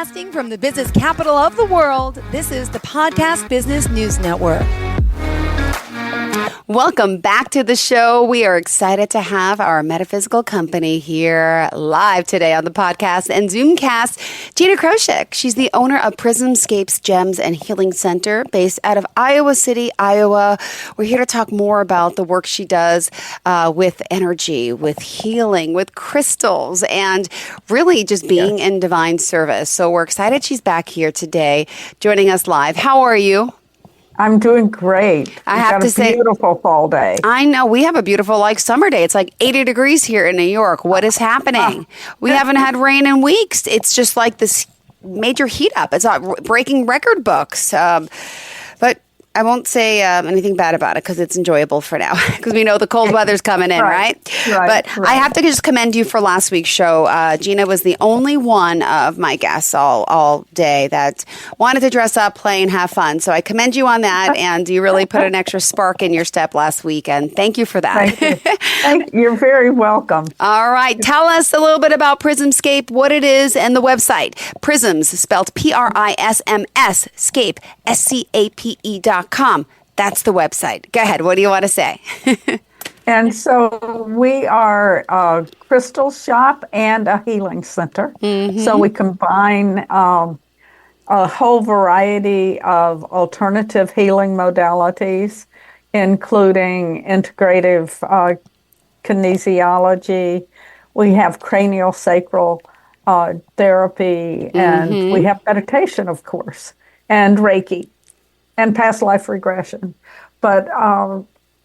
Broadcasting from the business capital of the world, this is the Podcast Business News Network. Welcome back to the show. We are excited to have our metaphysical company here live today on the podcast and Zoomcast. Gina Crosheck, she's the owner of PrismsScape's Gems and Healing Center based out of Iowa City, Iowa. We're here to talk more about the work she does with energy, with healing, with crystals, and really just being in divine service. So we're excited she's back here today joining us live. How are you? I'm doing great. I have to say, beautiful fall day. I know. We have a beautiful summer day. It's 80 degrees here in New York. What is happening? We haven't had rain in weeks. It's just like this major heat up. It's breaking record books. But I won't say anything bad about it because it's enjoyable for now because we know the cold weather's coming in, right? But I have to just commend you for last week's show. Gina was the only one of my guests all day that wanted to dress up, play, and have fun. So I commend you on that, and you really put an extra spark in your step last week, and thank you for that. Thank you. You're very welcome. All right. Tell us a little bit about PrismsScape, what it is, and the website. Prisms, spelled Prisms, Scape, SCAPE.com. That's the website. Go ahead. What do you want to say? And so we are a crystal shop and a healing center. Mm-hmm. So we combine a whole variety of alternative healing modalities, including integrative kinesiology. We have craniosacral therapy, and we have meditation, of course, and Reiki. And past life regression. But,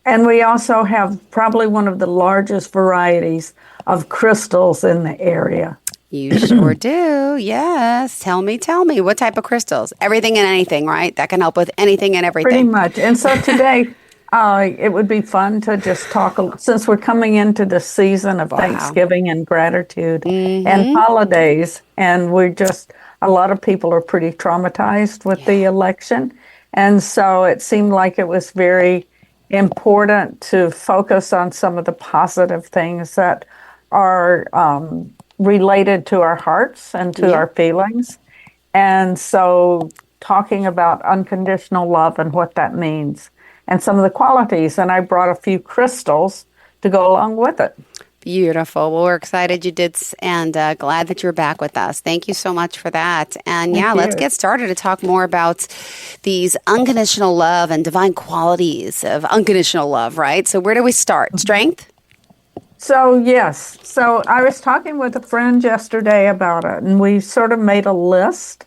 and we also have probably one of the largest varieties of crystals in the area. You sure do. Yes. Tell me. What type of crystals? Everything and anything, right? That can help with anything and everything. Pretty much. And so today, it would be fun to just talk, since we're coming into the season of Thanksgiving and gratitude and holidays, and a lot of people are pretty traumatized with the election. And so it seemed like it was very important to focus on some of the positive things that are related to our hearts and to our feelings. And so talking about unconditional love and what that means and some of the qualities. And I brought a few crystals to go along with it. Beautiful. Well, we're excited you did and glad that you're back with us. Thank you so much for that. And let's get started to talk more about these unconditional love and divine qualities of unconditional love, right? So where do we start? Strength? So, yes. So I was talking with a friend yesterday about it, and we sort of made a list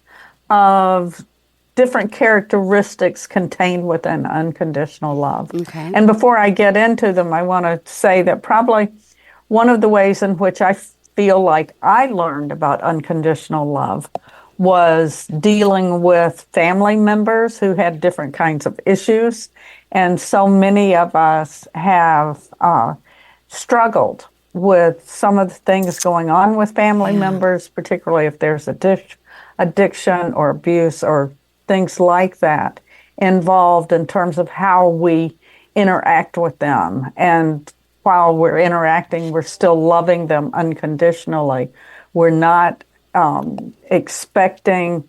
of different characteristics contained within unconditional love. Okay. And before I get into them, I want to say that probably one of the ways in which I feel like I learned about unconditional love was dealing with family members who had different kinds of issues. And so many of us have struggled with some of the things going on with family members, particularly if there's addiction or abuse or things like that involved in terms of how we interact with them. And while we're interacting, we're still loving them unconditionally. We're not expecting,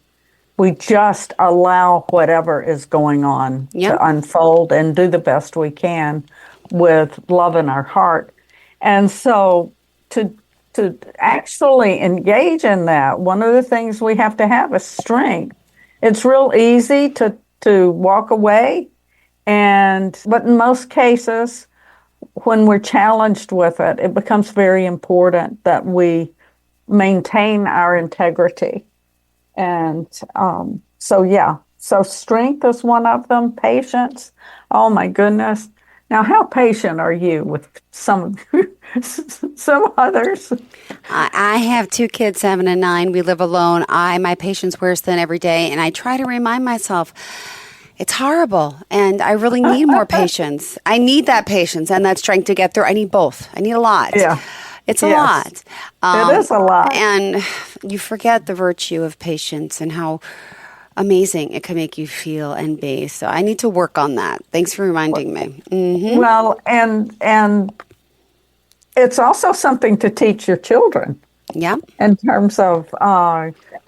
we just allow whatever is going on to unfold and do the best we can with love in our heart. And so to actually engage in that, one of the things we have to have is strength. It's real easy to walk away, but in most cases, when we're challenged with it, it becomes very important that we maintain our integrity. And so strength is one of them. Patience. Oh my goodness. Now, how patient are you with some others? I have 2 kids, 7 and 9. We live alone. My patience wears thin every day, and I try to remind myself, it's horrible, and I really need more patience. I need that patience and that strength to get through. I need both. I need a lot. Yeah. It's a lot. It is a lot. And you forget the virtue of patience and how amazing it can make you feel and be. So I need to work on that. Thanks for reminding me. Mm-hmm. Well, and it's also something to teach your children. Yeah. In terms of,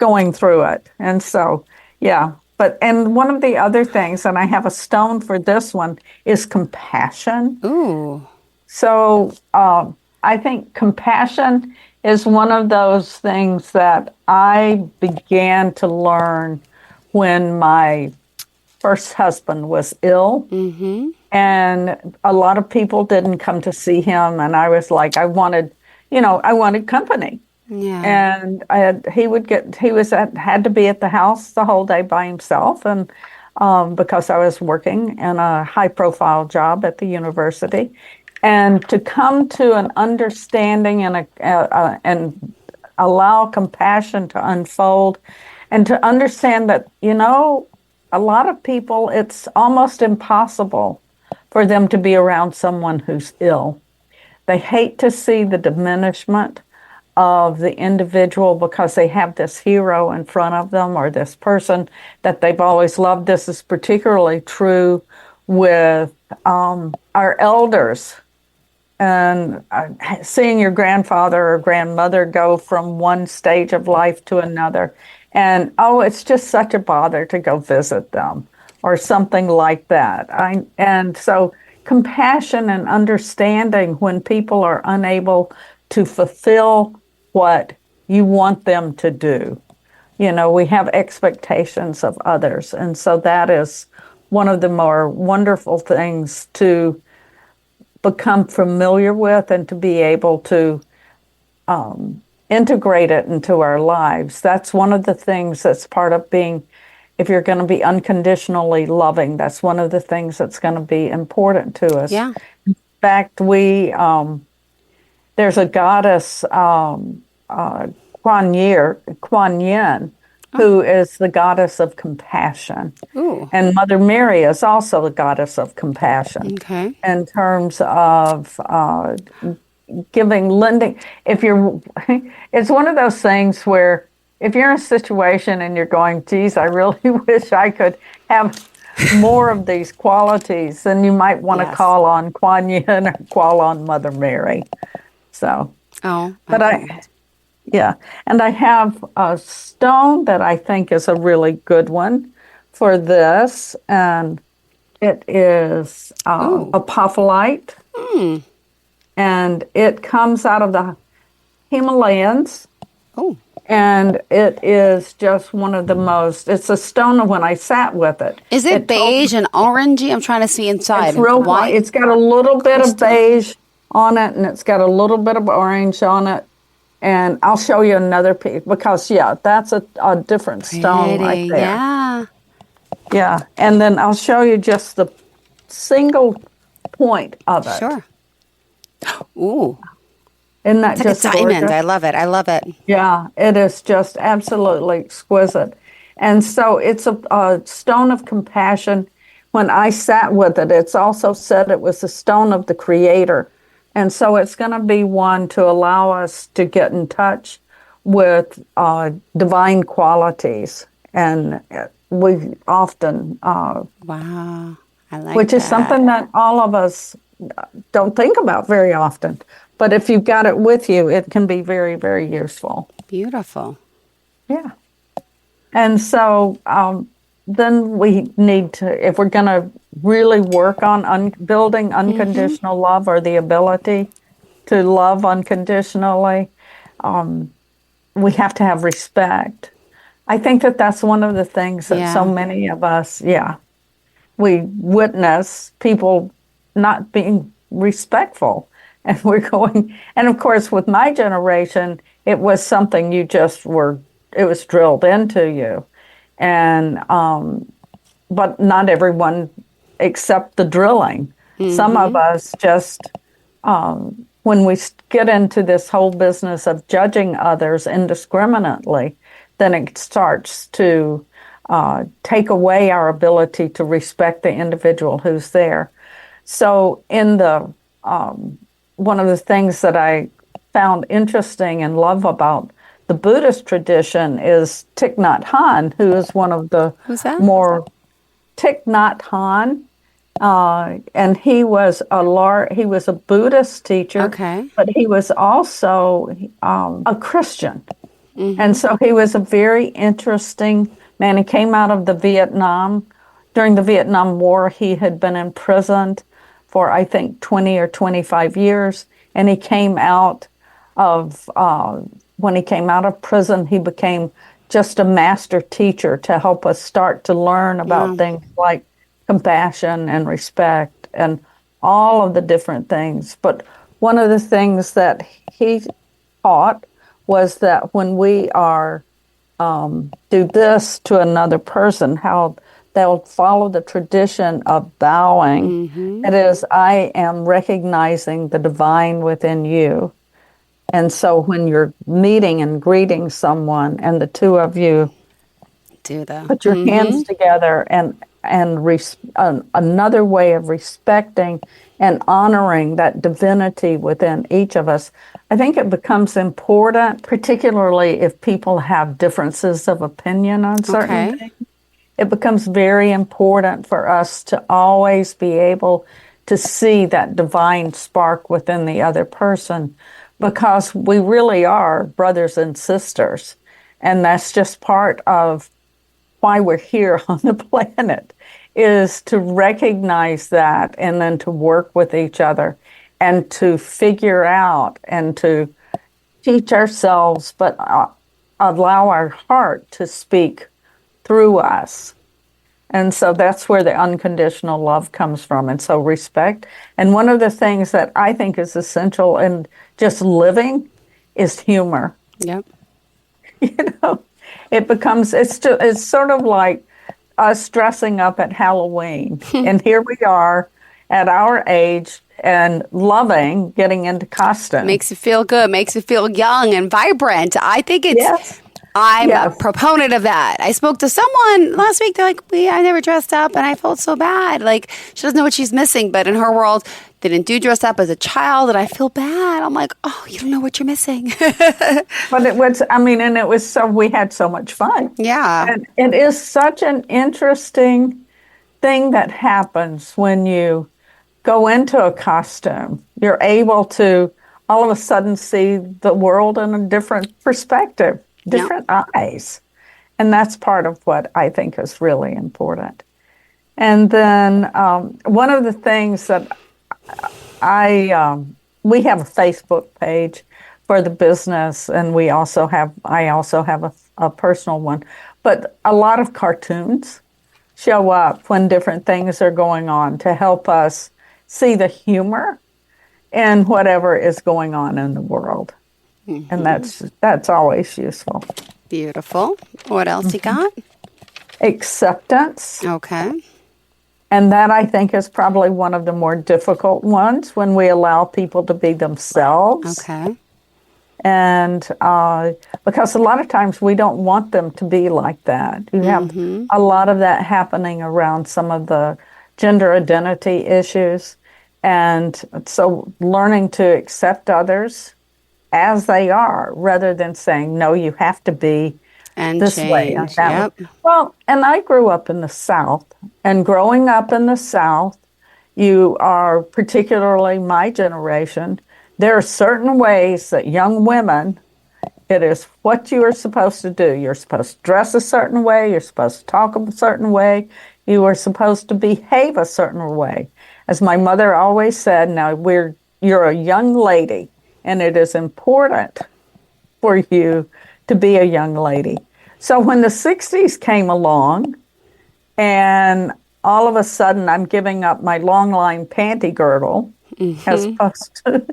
going through it. And so, yeah. And one of the other things, and I have a stone for this one, is compassion. Ooh. So I think compassion is one of those things that I began to learn when my first husband was ill. Mm-hmm. And a lot of people didn't come to see him. And I was like, I wanted company. Yeah. And had to be at the house the whole day by himself. And because I was working in a high profile job at the university. And to come to an understanding and allow compassion to unfold and to understand that, a lot of people, it's almost impossible for them to be around someone who's ill. They hate to see the diminishment of the individual because they have this hero in front of them or this person that they've always loved. This is particularly true with our elders. And seeing your grandfather or grandmother go from one stage of life to another. And, it's just such a bother to go visit them or something like that. And so compassion and understanding when people are unable to fulfill what you want them to do. We have expectations of others. And so that is one of the more wonderful things to become familiar with and to be able to integrate it into our lives. That's one of the things that's part of being, if you're going to be unconditionally loving, that's one of the things that's going to be important to us. Yeah. In fact, there's a goddess, Kuan Yin, who is the goddess of compassion. Ooh. And Mother Mary is also the goddess of compassion. Okay. In terms of lending. It's one of those things where if you're in a situation and you're going, geez, I really wish I could have more of these qualities, then you might want to call on Kuan Yin or call on Mother Mary. So, and I have a stone that I think is a really good one for this, and it is apophyllite, and it comes out of the Himalayas. Oh. And it is just one of the most, it's a stone when I sat with it. Is it beige and orangey? I'm trying to see inside. It's real white. It's got a little bit of beige on it, and it's got a little bit of orange on it. And I'll show you another piece because, that's a different stone right there. Yeah. Yeah. And then I'll show you just the single point of it. Sure. Ooh. Isn't that It's just like a diamond. gorgeous? I love it. I love it. Yeah, it is just absolutely exquisite. And so it's a stone of compassion. When I sat with it, it's also said it was the stone of the Creator. And so it's going to be one to allow us to get in touch with divine qualities. And we often... wow. I like which is something that all of us don't think about very often. But if you've got it with you, it can be very, very useful. Beautiful. Yeah. And so then we need to, if we're going to really work on building unconditional love or the ability to love unconditionally, we have to have respect. I think that that's one of the things that so many of us, we witness people not being respectful. And we're going, and of course, with my generation, it was something it was drilled into you. And, but not everyone accept the drilling. Some of us just, when we get into this whole business of judging others indiscriminately, then it starts to take away our ability to respect the individual who's there. So in the, one of the things that I found interesting and love about the Buddhist tradition is Thich Nhat Hanh, who is one of the more Thich Nhat Hanh, and he was a Buddhist teacher, but he was also a Christian. And so he was a very interesting man. He came out of during the Vietnam War. He had been imprisoned for, I think, 20 or 25 years. And he came out when he came out of prison, he became just a master teacher to help us start to learn about things like compassion and respect and all of the different things. But one of the things that he taught was that when we do this to another person, how they'll follow the tradition of bowing. It is, I am recognizing the divine within you. And so when you're meeting and greeting someone and the two of you do that, put your hands together and another way of respecting and honoring that divinity within each of us, I think it becomes important, particularly if people have differences of opinion on certain things. It becomes very important for us to always be able to see that divine spark within the other person, because we really are brothers and sisters. And that's just part of why we're here on the planet, is to recognize that and then to work with each other and to figure out and to teach ourselves, but allow our heart to speak through us. And so that's where the unconditional love comes from. And so respect. And one of the things that I think is essential in just living is humor. Yep. It's sort of like us dressing up at Halloween. And here we are at our age and loving getting into costume. Makes you feel good, makes you feel young and vibrant. I think I'm a proponent of that. I spoke to someone last week. They're like, I never dressed up and I felt so bad. Like, she doesn't know what she's missing. But in her world, they didn't do dress up as a child and I feel bad. I'm like, oh, you don't know what you're missing. But we had so much fun. Yeah. And it is such an interesting thing that happens when you go into a costume. You're able to all of a sudden see the world in a different perspective. Different eyes. And that's part of what I think is really important. And then one of the things that we have a Facebook page for the business, and I also have a personal one. But a lot of cartoons show up when different things are going on to help us see the humor in whatever is going on in the world. And that's always useful. Beautiful. What else you got? Acceptance. Okay. And that, I think, is probably one of the more difficult ones when we allow people to be themselves. Okay. And because a lot of times we don't want them to be like that. You have a lot of that happening around some of the gender identity issues. And so learning to accept others as they are, rather than saying, no, you have to be this way. And that way. Well, and I grew up in the South, and growing up in the South, you are, particularly my generation, there are certain ways that young women, it is what you are supposed to do. You're supposed to dress a certain way. You're supposed to talk a certain way. You are supposed to behave a certain way. As my mother always said, you're a young lady, and it is important for you to be a young lady. So when the 60s came along, and all of a sudden I'm giving up my long line panty girdle, as opposed to,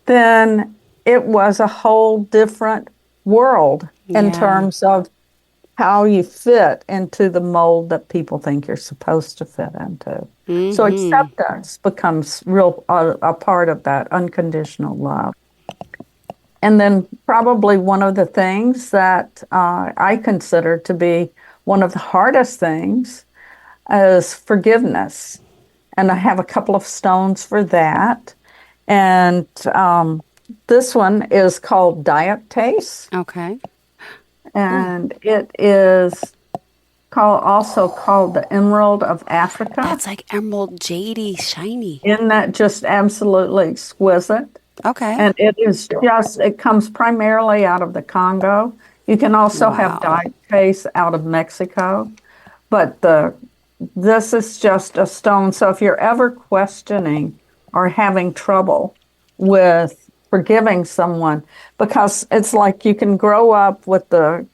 then it was a whole different world in terms of how you fit into the mold that people think you're supposed to fit into. So acceptance becomes a part of that unconditional love. And then probably one of the things that I consider to be one of the hardest things is forgiveness. And I have a couple of stones for that. And this one is called Diaptase. Okay. And it is also called the Emerald of Africa. That's like emerald, jadey, shiny. Isn't that just absolutely exquisite? Okay. And it comes primarily out of the Congo. You can also have Wow. diaptase out of Mexico, but this is just a stone. So if you're ever questioning or having trouble with forgiving someone, because it's like you can grow up with the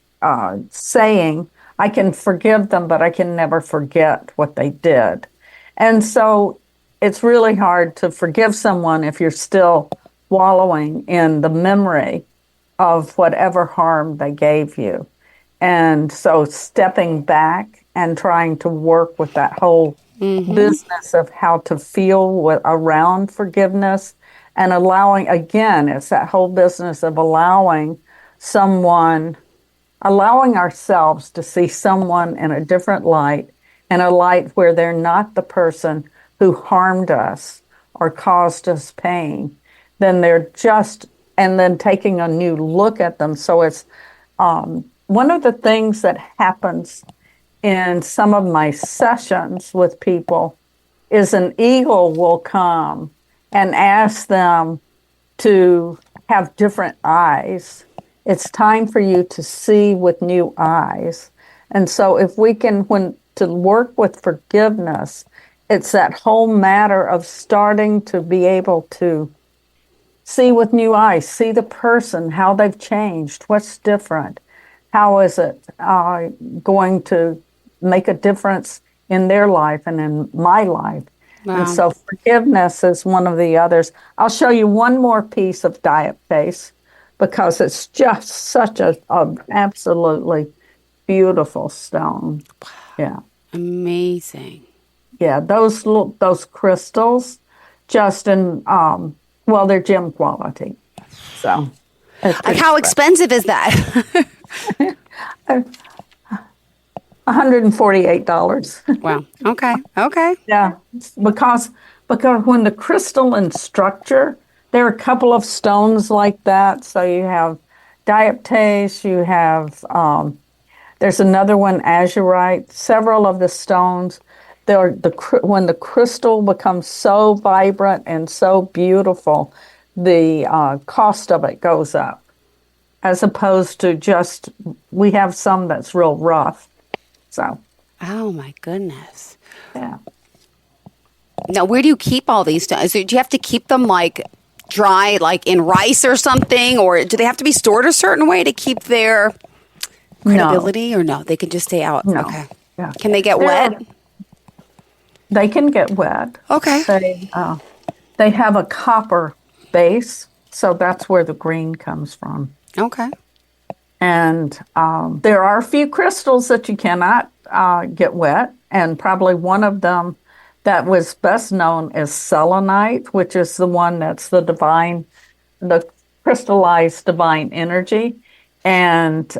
saying, I can forgive them, but I can never forget what they did. And so it's really hard to forgive someone if you're still wallowing in the memory of whatever harm they gave you. And so stepping back and trying to work with that whole business of how to feel around forgiveness and allowing, again, it's that whole business of allowing ourselves to see someone in a different light, and a light where they're not the person who harmed us or caused us pain. Then and then taking a new look at them. So it's one of the things that happens in some of my sessions with people is an eagle will come and ask them to have different eyes. It's time for you to see with new eyes. And so if we can, to work with forgiveness, it's that whole matter of starting to be able to see with new eyes, see the person, how they've changed, what's different, how is it going to make a difference in their life and in my life. Wow. And so forgiveness is one of the others. I'll show you one more piece of diaptase because it's just such a absolutely beautiful stone. Yeah. Amazing. Yeah, those crystals, just in they're gem quality. So, Like, how expensive is that? $148. Wow. Okay. Yeah, because when the crystal in structure, there are a couple of stones like that. So you have diaptase, you have there's another one, azurite. Several of the stones, when the crystal becomes so vibrant and so beautiful, the cost of it goes up. As opposed to we have some that's real rough. So. Oh my goodness. Yeah. Now, where do you keep all these stones? Do you have to keep them like dry, like in rice or something, or do they have to be stored a certain way to keep their credibility? Or no, they can just stay out. No. Okay. Yeah. Can they get wet? They can get wet. Okay. They have a copper base, so that's where the green comes from. Okay. And there are a few crystals that you cannot get wet, and probably one of them that was best known as selenite, which is the one that's the crystallized divine energy. And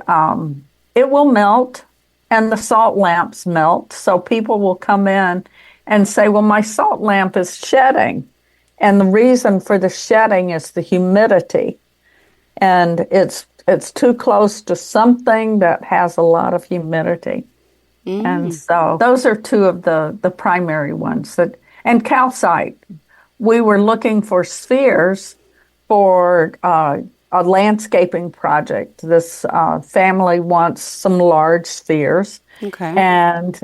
it will melt, and the salt lamps melt. So people will come in and say, well, my salt lamp is shedding. And the reason for the shedding is the humidity. And it's too close to something that has a lot of humidity. And so those are two of the primary ones. And calcite. We were looking for spheres for a landscaping project. This family wants some large spheres. Okay. And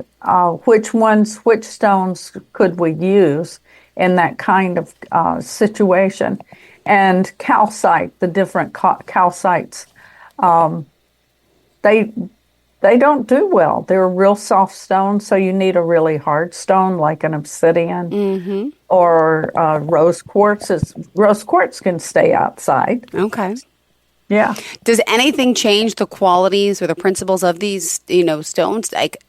which stones could we use in that kind of situation? And calcite, the different calcites, they don't do well. They're a real soft stone, so you need a really hard stone like an obsidian or rose quartz. Rose quartz can stay outside. Okay. Yeah. Does anything change the qualities or the principles of these, stones? Like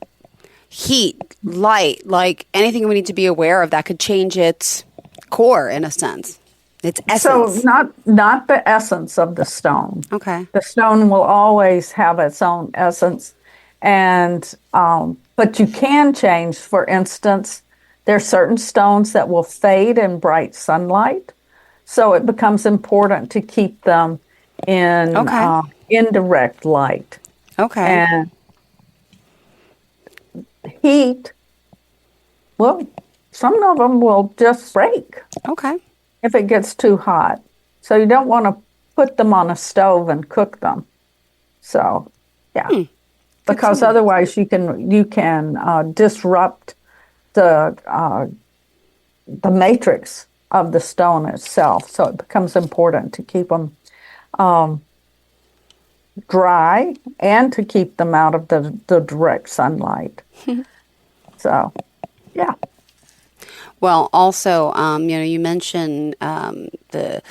heat, light, like anything we need to be aware of that could change its core in a sense? Its essence. So not the essence of the stone. Okay. The stone will always have its own essence. And but you can change, for instance, there are certain stones that will fade in bright sunlight. So it becomes important to keep them in indirect light. Okay. And heat, well, some of them will just break. Okay. If it gets too hot. So you don't want to put them on a stove and cook them. So, yeah, because otherwise you can disrupt the matrix of the stone itself. So it becomes important to keep them dry and to keep them out of the direct sunlight. So, yeah. Well, also, you mentioned the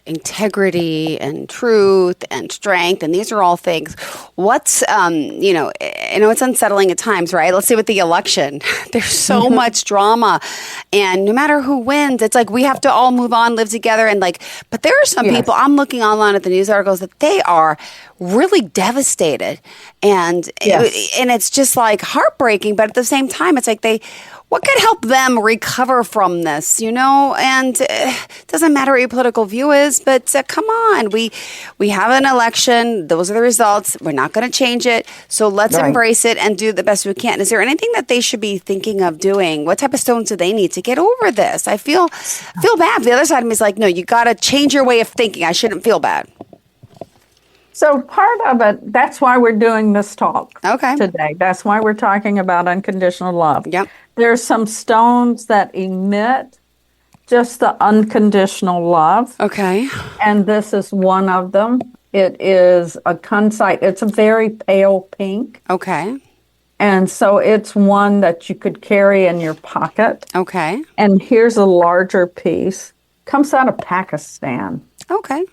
integrity and truth and strength, and these are all things. What's, I know it's unsettling at times, right? Let's say with the election, there's so much drama, and no matter who wins, it's like we have to all move on, live together, and but there are some people, I'm looking online at the news articles, that they are really devastated, and it's just like heartbreaking, but at the same time, it's like what could help them recover from this, And it doesn't matter what your political view is, but come on, we have an election. Those are the results. We're not going to change it. So let's embrace it and do the best we can. Is there anything that they should be thinking of doing? What type of stones do they need to get over this? I feel bad. The other side of me is like, no, you got to change your way of thinking. I shouldn't feel bad. So part of it, that's why we're doing this talk today. That's why we're talking about unconditional love. Yep. There's some stones that emit just the unconditional love. Okay. And this is one of them. It is a kunzite. It's a very pale pink. Okay. And so it's one that you could carry in your pocket. Okay. And here's a larger piece. Comes out of Pakistan. Okay.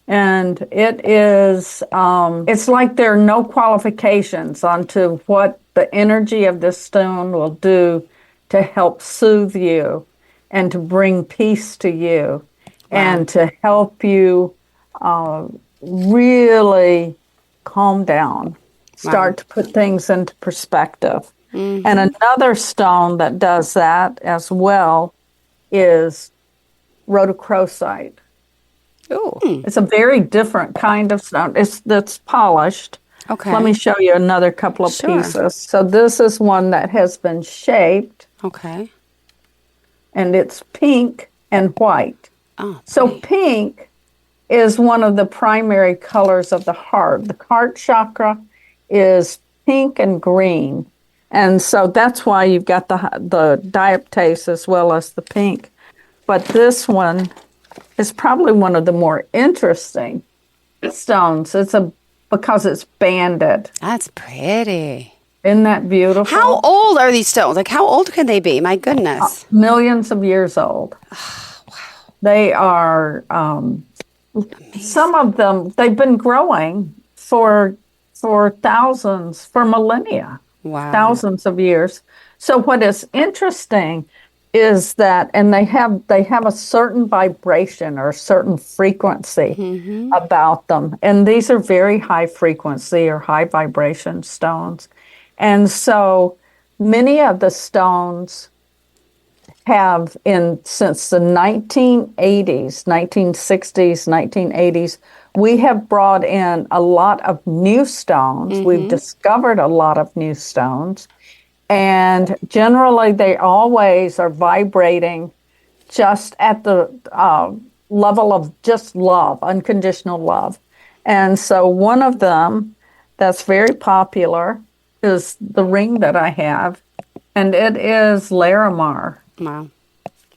And it is, it's like there are no qualifications onto what the energy of this stone will do to help soothe you and to bring peace to you and to help you really calm down, start to put things into perspective. And another stone that does that as well is rhodochrosite. Ooh. It's a very different kind of stone. That's polished. Okay. Let me show you another couple of pieces. So this is one that has been shaped. Okay. And it's pink and white. Oh. So pink is one of the primary colors of the heart. The heart chakra is pink and green. And so that's why you've got the diaptase as well as the pink. But this one is probably one of the more interesting stones. Because it's banded. That's pretty. Isn't that beautiful? How old are these stones? How old can they be? My goodness. Millions of years old. Wow. They are, some of them, they've been growing for thousands, for millennia. Wow. Thousands of years. So what is interesting is that, and they have a certain vibration or a certain frequency about them. And these are very high frequency or high vibration stones. And so many of the stones have since the 1980s, 1960s, 1980s, we have brought in a lot of new stones. We've discovered a lot of new stones. And generally, they always are vibrating just at the level of just love, unconditional love. And so one of them that's very popular is the ring that I have, and it is Larimar. Wow.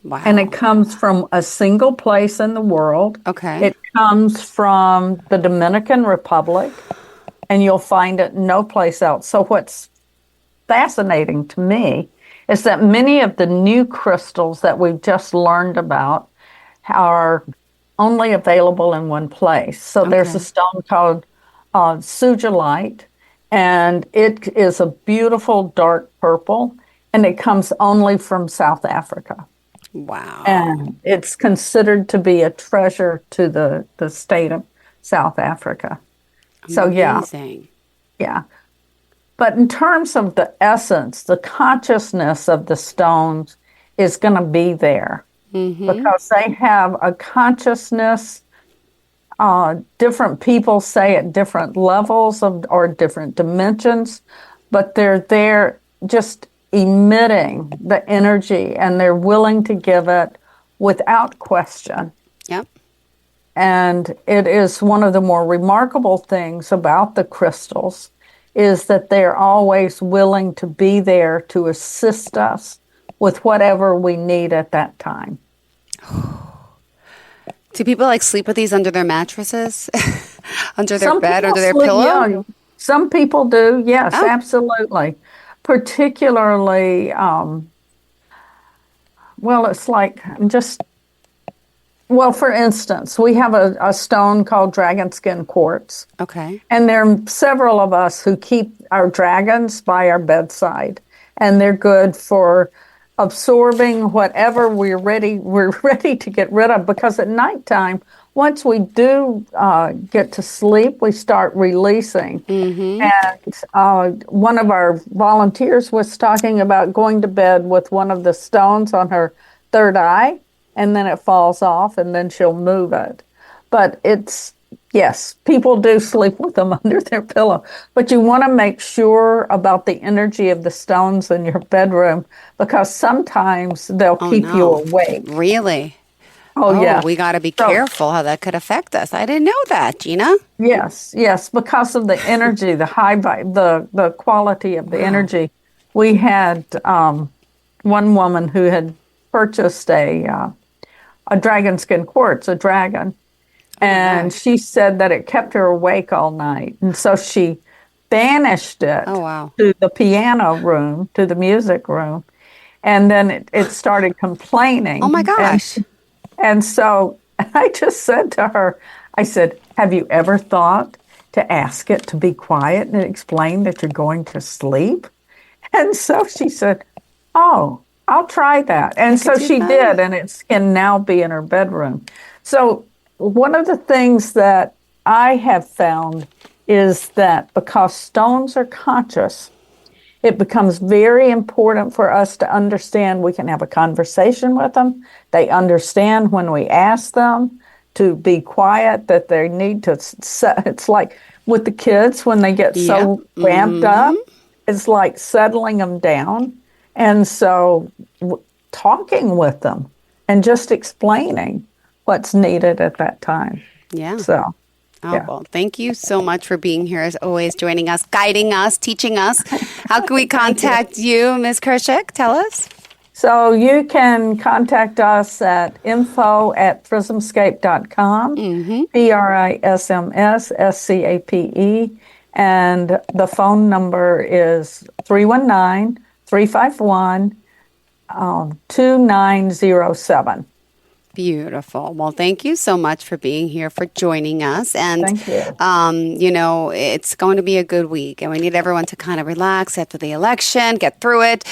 Wow. And it comes from a single place in the world. Okay. It comes from the Dominican Republic, and you'll find it no place else. So what's fascinating to me is that many of the new crystals that we've just learned about are only available in one place. So there's a stone called sugilite, and it is a beautiful dark purple, and it comes only from South Africa. Wow. And it's considered to be a treasure to the state of South Africa. Amazing. So yeah. But in terms of the essence, the consciousness of the stones is going to be there because they have a consciousness. Different people say at different levels or different dimensions, but they're there just emitting the energy, and they're willing to give it without question. Yep. And it is one of the more remarkable things about the crystals is that they're always willing to be there to assist us with whatever we need at that time. Do people like sleep with these under their mattresses, under their Some bed, people under their sleep- pillow? yeah, some people do, yes, Oh. absolutely. Particularly, it's like for instance, we have a stone called dragon skin quartz. Okay. And there are several of us who keep our dragons by our bedside, and they're good for absorbing whatever we're ready to get rid of, because at nighttime, once we do get to sleep, we start releasing. Mm-hmm. And one of our volunteers was talking about going to bed with one of the stones on her third eye, and then it falls off, and then she'll move it. But yes, people do sleep with them under their pillow, but you want to make sure about the energy of the stones in your bedroom, because sometimes they'll keep you awake. Really? Oh, yeah. We got to be careful how that could affect us. I didn't know that, Gina. Yes, because of the energy, the quality of the energy. We had one woman who had purchased a dragon skin quartz, a dragon, and she said that it kept her awake all night. And so she banished it to the piano room, to the music room, and then it started complaining. Oh, my gosh. And so I just said to her, I said, have you ever thought to ask it to be quiet and explain that you're going to sleep? And so she said, oh, I'll try that. And so she did, and it can now be in her bedroom. So one of the things that I have found is that because stones are conscious, it becomes very important for us to understand we can have a conversation with them. They understand when we ask them to be quiet, that they need to it's like with the kids when they get so ramped up, it's like settling them down. And so talking with them and just explaining what's needed at that time. Yeah. So. Well, thank you so much for being here, as always, joining us, guiding us, teaching us. How can we contact you, Ms. Crosheck? Tell us. So you can contact us at info@PrismsScape.com, PrismsScape, and the phone number is 319-351-2907. Beautiful. Well, thank you so much for being here, for joining us. And, thank you. It's going to be a good week, and we need everyone to kind of relax after the election, get through it.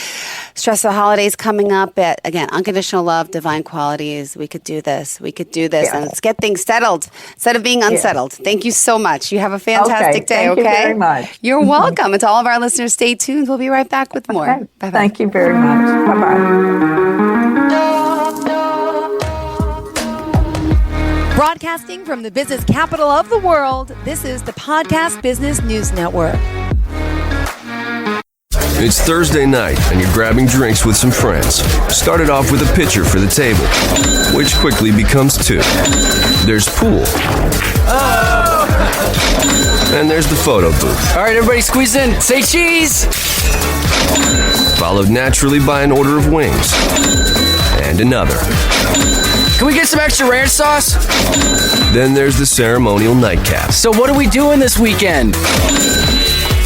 Stressful holidays coming up. But again, unconditional love, divine qualities. We could do this. Yes. And let's get things settled instead of being unsettled. Yes. Thank you so much. You have a fantastic day. Thank you very much. You're welcome. And to all of our listeners, stay tuned. We'll be right back with more. Okay. Bye-bye. Thank you very much. Bye-bye. Broadcasting from the business capital of the world, this is the Podcast Business News Network. It's Thursday night, and you're grabbing drinks with some friends. Started off with a pitcher for the table, which quickly becomes two. There's pool. Oh! And there's the photo booth. All right, everybody squeeze in. Say cheese! Followed naturally by an order of wings. And another. Can we get some extra ranch sauce? Then there's the ceremonial nightcap. So what are we doing this weekend?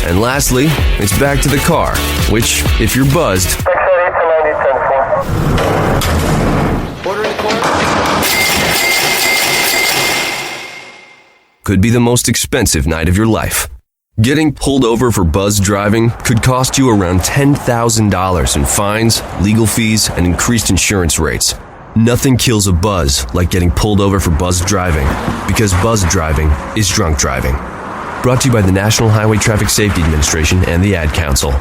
And lastly, it's back to the car, which, if you're buzzed, could be the most expensive night of your life. Getting pulled over for buzz driving could cost you around $10,000 in fines, legal fees, and increased insurance rates. Nothing kills a buzz like getting pulled over for buzz driving, because buzz driving is drunk driving. Brought to you by the National Highway Traffic Safety Administration and the Ad Council.